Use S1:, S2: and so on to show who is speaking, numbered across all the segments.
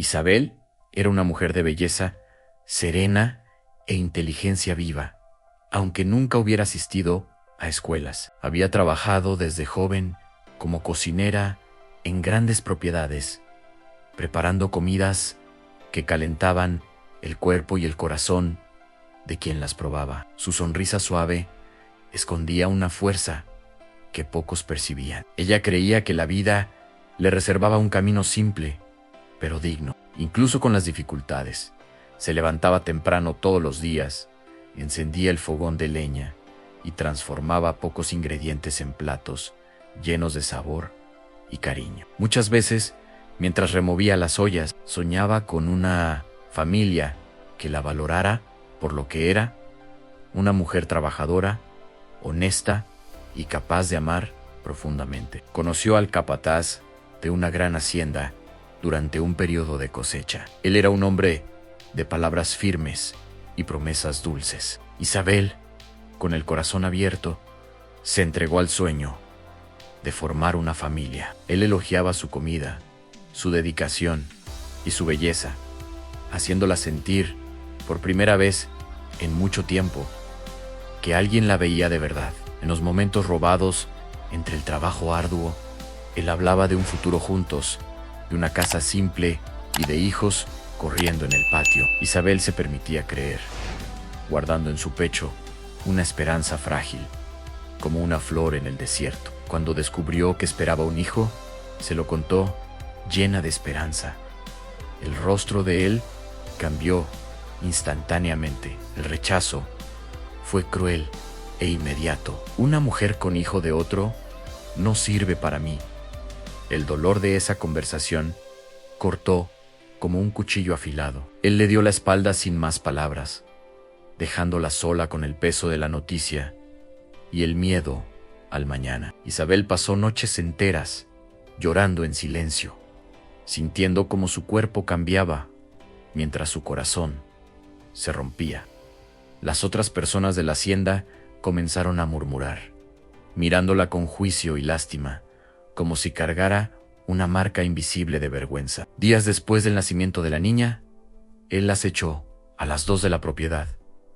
S1: Isabel era una mujer de belleza serena e inteligencia viva, aunque nunca hubiera asistido a escuelas. Había trabajado desde joven como cocinera en grandes propiedades, preparando comidas que calentaban el cuerpo y el corazón de quien las probaba. Su sonrisa suave escondía una fuerza que pocos percibían. Ella creía que la vida le reservaba un camino simple, pero digno, incluso con las dificultades. Se levantaba temprano todos los días, encendía el fogón de leña y transformaba pocos ingredientes en platos llenos de sabor y cariño. Muchas veces, mientras removía las ollas, soñaba con una familia que la valorara por lo que era, una mujer trabajadora, honesta y capaz de amar profundamente. Conoció al capataz de una gran hacienda durante un periodo de cosecha. Él era un hombre de palabras firmes y promesas dulces. Isabel, con el corazón abierto, se entregó al sueño de formar una familia. Él elogiaba su comida, su dedicación y su belleza, haciéndola sentir, por primera vez en mucho tiempo, que alguien la veía de verdad. En los momentos robados entre el trabajo arduo, él hablaba de un futuro juntos, de una casa simple y de hijos corriendo en el patio. Isabel se permitía creer, guardando en su pecho una esperanza frágil, como una flor en el desierto. Cuando descubrió que esperaba un hijo, se lo contó llena de esperanza. El rostro de él cambió instantáneamente. El rechazo fue cruel e inmediato. Una mujer con hijo de otro no sirve para mí. El dolor de esa conversación cortó como un cuchillo afilado. Él le dio la espalda sin más palabras, dejándola sola con el peso de la noticia y el miedo al mañana. Isabel pasó noches enteras llorando en silencio, sintiendo cómo su cuerpo cambiaba mientras su corazón se rompía. Las otras personas de la hacienda comenzaron a murmurar, mirándola con juicio y lástima, como si cargara una marca invisible de vergüenza. Días después del nacimiento de la niña, él las echó a las dos de la propiedad,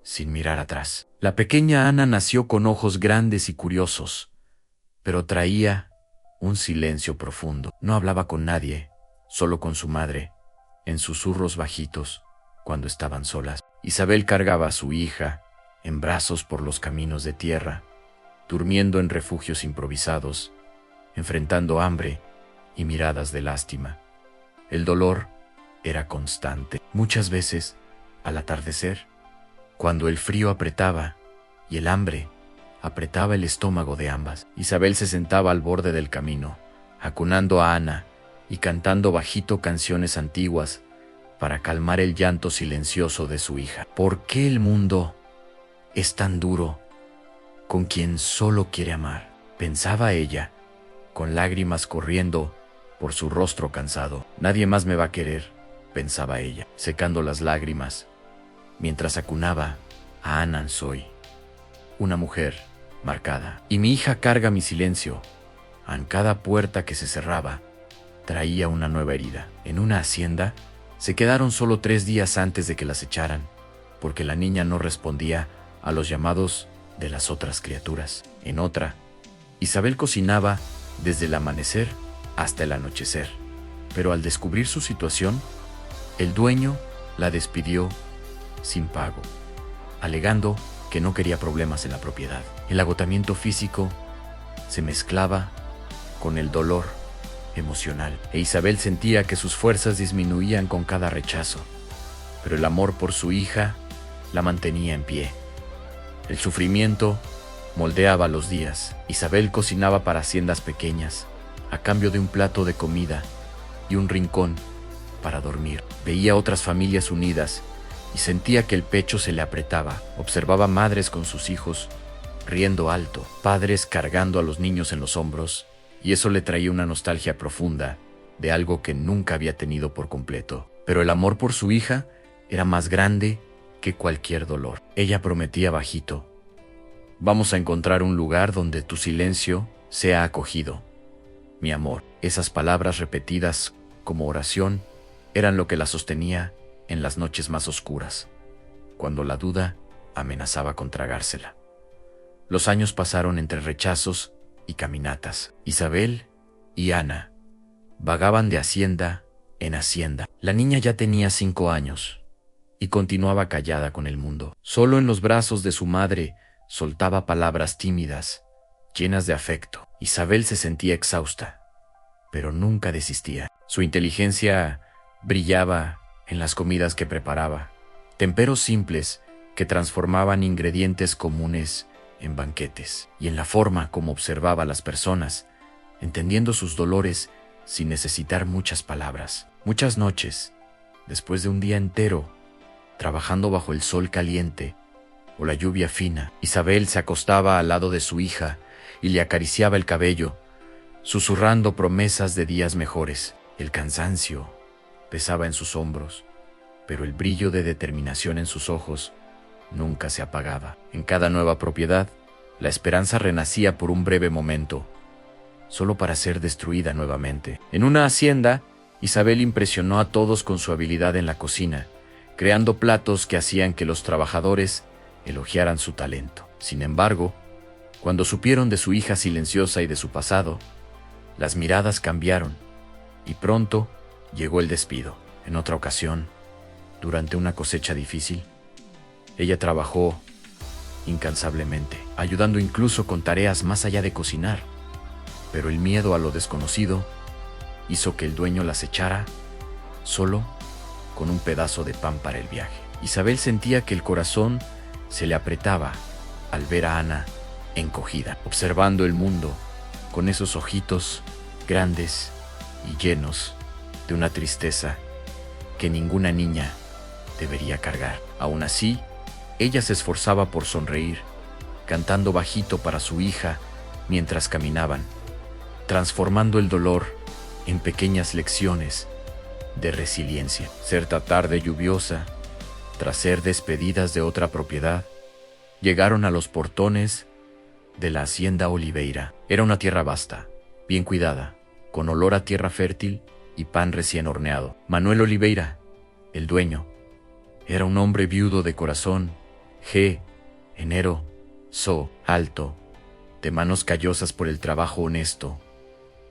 S1: sin mirar atrás. La pequeña Ana nació con ojos grandes y curiosos, pero traía un silencio profundo. No hablaba con nadie, solo con su madre, en susurros bajitos, cuando estaban solas. Isabel cargaba a su hija en brazos por los caminos de tierra, durmiendo en refugios improvisados, enfrentando hambre y miradas de lástima. El dolor era constante. Muchas veces, al atardecer, cuando el frío apretaba y el hambre apretaba el estómago de ambas, Isabel se sentaba al borde del camino, acunando a Ana y cantando bajito canciones antiguas para calmar el llanto silencioso de su hija. ¿Por qué el mundo es tan duro con quien solo quiere amar?, pensaba ella, con lágrimas corriendo por su rostro cansado. Nadie más me va a querer, pensaba ella, secando las lágrimas, mientras acunaba a Ana Soy, una mujer marcada. Y mi hija carga mi silencio. En cada puerta que se cerraba, traía una nueva herida. En una hacienda, se quedaron solo 3 días antes de que las echaran, porque la niña no respondía a los llamados de las otras criaturas. En otra, Isabel cocinaba desde el amanecer hasta el anochecer, pero al descubrir su situación, el dueño la despidió sin pago, alegando que no quería problemas en la propiedad. El agotamiento físico se mezclaba con el dolor emocional, e Isabel sentía que sus fuerzas disminuían con cada rechazo, pero el amor por su hija la mantenía en pie. El sufrimiento moldeaba los días. Isabel cocinaba para haciendas pequeñas, a cambio de un plato de comida y un rincón para dormir. Veía otras familias unidas y sentía que el pecho se le apretaba. Observaba madres con sus hijos, riendo alto, padres cargando a los niños en los hombros, y eso le traía una nostalgia profunda de algo que nunca había tenido por completo. Pero el amor por su hija era más grande que cualquier dolor. Ella prometía bajito: vamos a encontrar un lugar donde tu silencio sea acogido, mi amor. Esas palabras repetidas como oración eran lo que la sostenía en las noches más oscuras, cuando la duda amenazaba con tragársela. Los años pasaron entre rechazos y caminatas. Isabel y Ana vagaban de hacienda en hacienda. La niña ya tenía 5 años y continuaba callada con el mundo. Solo en los brazos de su madre soltaba palabras tímidas, llenas de afecto. Isabel se sentía exhausta, pero nunca desistía. Su inteligencia brillaba en las comidas que preparaba, temperos simples que transformaban ingredientes comunes en banquetes, y en la forma como observaba a las personas, entendiendo sus dolores sin necesitar muchas palabras. Muchas noches, después de un día entero, trabajando bajo el sol caliente o la lluvia fina, Isabel se acostaba al lado de su hija y le acariciaba el cabello, susurrando promesas de días mejores. El cansancio pesaba en sus hombros, pero el brillo de determinación en sus ojos nunca se apagaba. En cada nueva propiedad, la esperanza renacía por un breve momento, solo para ser destruida nuevamente. En una hacienda, Isabel impresionó a todos con su habilidad en la cocina, creando platos que hacían que los trabajadores elogiaran su talento. Sin embargo, cuando supieron de su hija silenciosa y de su pasado, las miradas cambiaron y pronto llegó el despido. En otra ocasión, durante una cosecha difícil, ella trabajó incansablemente, ayudando incluso con tareas más allá de cocinar, pero el miedo a lo desconocido hizo que el dueño las echara solo con un pedazo de pan para el viaje. Isabel sentía que el corazón se le apretaba al ver a Ana encogida, observando el mundo con esos ojitos grandes y llenos de una tristeza que ninguna niña debería cargar. Aún así, ella se esforzaba por sonreír, cantando bajito para su hija mientras caminaban, transformando el dolor en pequeñas lecciones de resiliencia. Cierta tarde lluviosa, tras ser despedidas de otra propiedad, llegaron a los portones de la hacienda Oliveira. Era una tierra vasta, bien cuidada, con olor a tierra fértil y pan recién horneado. Manuel Oliveira, el dueño, era un hombre viudo de corazón, enero, alto, de manos callosas por el trabajo honesto.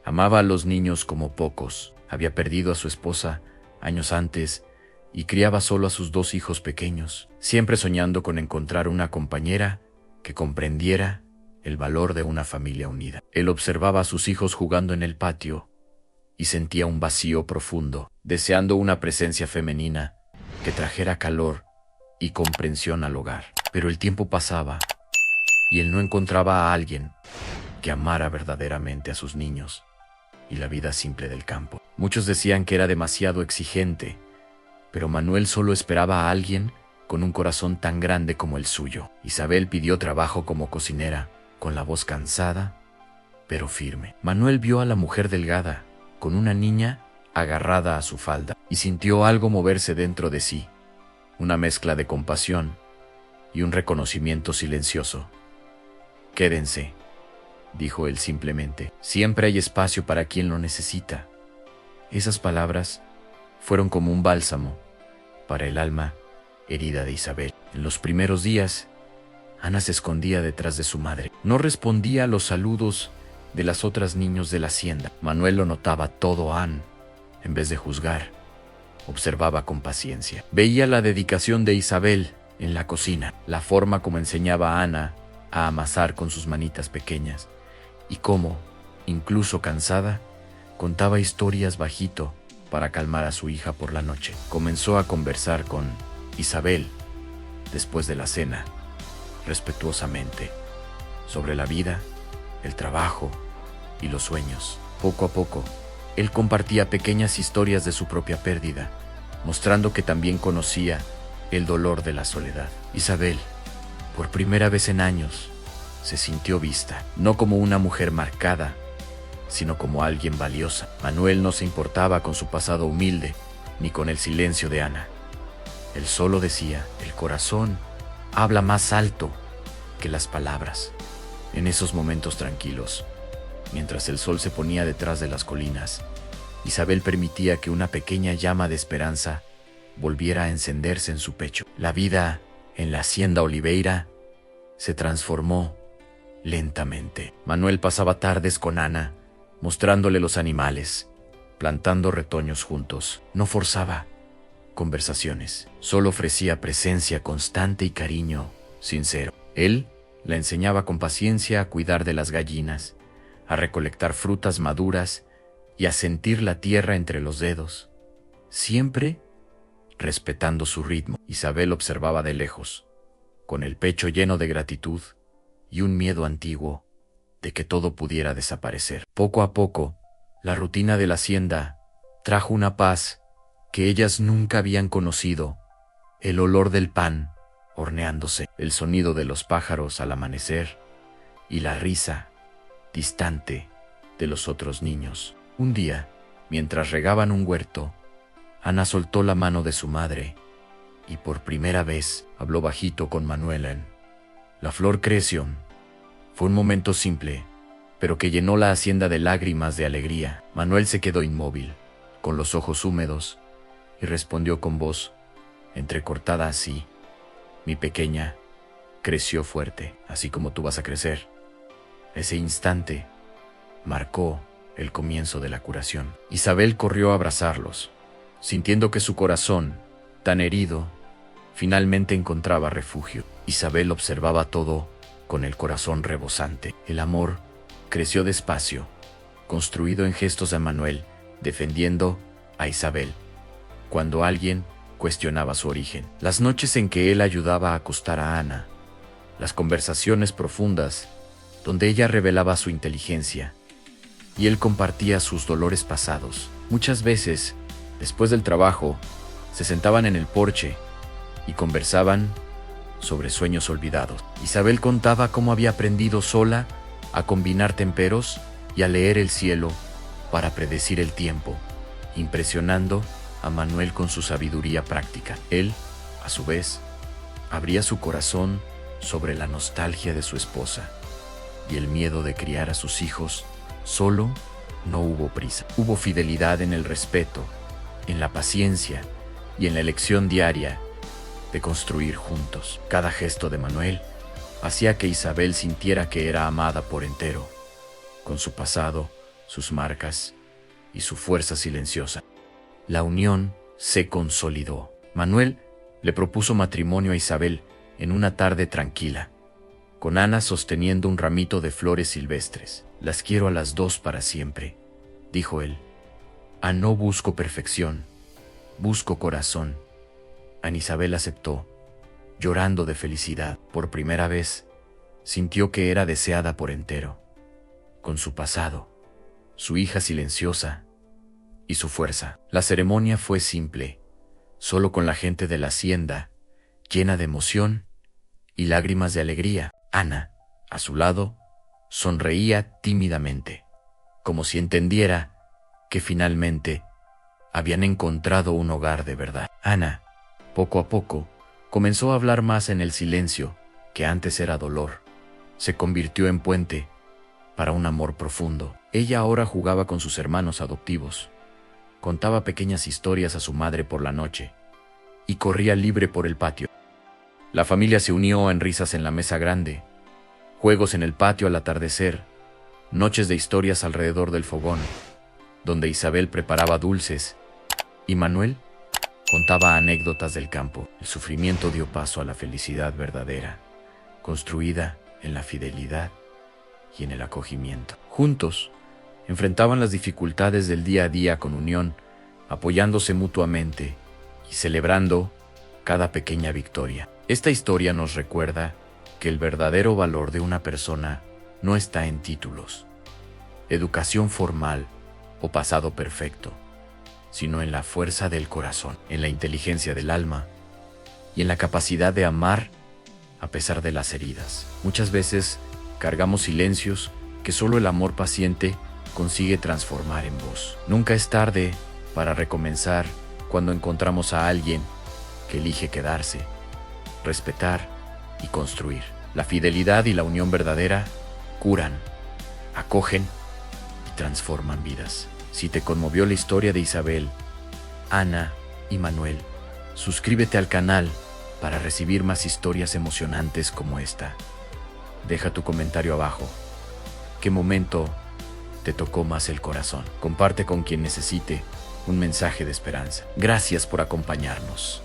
S1: Amaba a los niños como pocos. Había perdido a su esposa años antes y criaba solo a sus 2 hijos pequeños, siempre soñando con encontrar una compañera que comprendiera el valor de una familia unida. Él observaba a sus hijos jugando en el patio y sentía un vacío profundo, deseando una presencia femenina que trajera calor y comprensión al hogar. Pero el tiempo pasaba y él no encontraba a alguien que amara verdaderamente a sus niños y la vida simple del campo. Muchos decían que era demasiado exigente, pero Manuel solo esperaba a alguien con un corazón tan grande como el suyo. Isabel pidió trabajo como cocinera, con la voz cansada, pero firme. Manuel vio a la mujer delgada, con una niña agarrada a su falda, y sintió algo moverse dentro de sí, una mezcla de compasión y un reconocimiento silencioso. «Quédense», dijo él simplemente. «Siempre hay espacio para quien lo necesita». Esas palabras fueron como un bálsamo para el alma herida de Isabel. En los primeros días, Ana se escondía detrás de su madre. No respondía a los saludos de las otras niños de la hacienda. Manuel lo notaba todo. En vez de juzgar, observaba con paciencia. Veía la dedicación de Isabel en la cocina, la forma como enseñaba a Ana a amasar con sus manitas pequeñas, y cómo, incluso cansada, contaba historias bajito para calmar a su hija por la noche. Comenzó a conversar con Isabel, después de la cena, respetuosamente, sobre la vida, el trabajo y los sueños. Poco a poco, él compartía pequeñas historias de su propia pérdida, mostrando que también conocía el dolor de la soledad. Isabel, por primera vez en años, se sintió vista, no como una mujer marcada, sino como alguien valiosa. Manuel no se importaba con su pasado humilde, ni con el silencio de Ana. Él solo decía: el corazón habla más alto que las palabras. En esos momentos tranquilos, mientras el sol se ponía detrás de las colinas, Isabel permitía que una pequeña llama de esperanza volviera a encenderse en su pecho. La vida en la hacienda Oliveira se transformó lentamente. Manuel pasaba tardes con Ana, mostrándole los animales, plantando retoños juntos. No forzaba conversaciones, solo ofrecía presencia constante y cariño sincero. Él la enseñaba con paciencia a cuidar de las gallinas, a recolectar frutas maduras y a sentir la tierra entre los dedos, siempre respetando su ritmo. Isabel observaba de lejos, con el pecho lleno de gratitud y un miedo antiguo de que todo pudiera desaparecer. Poco a poco, la rutina de la hacienda trajo una paz que ellas nunca habían conocido: el olor del pan horneándose, el sonido de los pájaros al amanecer y la risa distante de los otros niños. Un día, mientras regaban un huerto, Ana soltó la mano de su madre y por primera vez habló bajito con Manuel. La flor creció. Fue un momento simple, pero que llenó la hacienda de lágrimas de alegría. Manuel se quedó inmóvil, con los ojos húmedos, y respondió con voz entrecortada así: mi pequeña creció fuerte, así como tú vas a crecer. Ese instante marcó el comienzo de la curación. Isabel corrió a abrazarlos, sintiendo que su corazón, tan herido, finalmente encontraba refugio. Isabel observaba todo con el corazón rebosante. El amor creció despacio, construido en gestos de Manuel, defendiendo a Isabel cuando alguien cuestionaba su origen. Las noches en que él ayudaba a acostar a Ana, las conversaciones profundas donde ella revelaba su inteligencia y él compartía sus dolores pasados. Muchas veces, después del trabajo, se sentaban en el porche y conversaban sobre sueños olvidados. Isabel contaba cómo había aprendido sola a combinar temperos y a leer el cielo para predecir el tiempo, impresionando a Manuel con su sabiduría práctica. Él, a su vez, abría su corazón sobre la nostalgia de su esposa y el miedo de criar a sus hijos solo. No hubo prisa. Hubo fidelidad en el respeto, en la paciencia y en la elección diaria de construir juntos. Cada gesto de Manuel hacía que Isabel sintiera que era amada por entero, con su pasado, sus marcas y su fuerza silenciosa. La unión se consolidó. Manuel le propuso matrimonio a Isabel en una tarde tranquila, con Ana sosteniendo un ramito de flores silvestres. Las quiero a las dos para siempre, dijo él. No busco perfección, busco corazón. Ana Isabel aceptó, llorando de felicidad. Por primera vez, sintió que era deseada por entero, con su pasado, su hija silenciosa y su fuerza. La ceremonia fue simple, solo con la gente de la hacienda, llena de emoción y lágrimas de alegría. Ana, a su lado, sonreía tímidamente, como si entendiera que finalmente habían encontrado un hogar de verdad. Ana, poco a poco, comenzó a hablar más en el silencio, que antes era dolor. Se convirtió en puente para un amor profundo. Ella ahora jugaba con sus hermanos adoptivos, contaba pequeñas historias a su madre por la noche y corría libre por el patio. La familia se unió en risas en la mesa grande, juegos en el patio al atardecer, noches de historias alrededor del fogón, donde Isabel preparaba dulces y Manuel contaba anécdotas del campo. El sufrimiento dio paso a la felicidad verdadera, construida en la fidelidad y en el acogimiento. Juntos, enfrentaban las dificultades del día a día con unión, apoyándose mutuamente y celebrando cada pequeña victoria. Esta historia nos recuerda que el verdadero valor de una persona no está en títulos, educación formal o pasado perfecto, sino en la fuerza del corazón, en la inteligencia del alma y en la capacidad de amar a pesar de las heridas. Muchas veces cargamos silencios que solo el amor paciente consigue transformar en voz. Nunca es tarde para recomenzar cuando encontramos a alguien que elige quedarse, respetar y construir. La fidelidad y la unión verdadera curan, acogen y transforman vidas. Si te conmovió la historia de Isabel, Ana y Manuel, suscríbete al canal para recibir más historias emocionantes como esta. Deja tu comentario abajo. ¿Qué momento te tocó más el corazón? Comparte con quien necesite un mensaje de esperanza. Gracias por acompañarnos.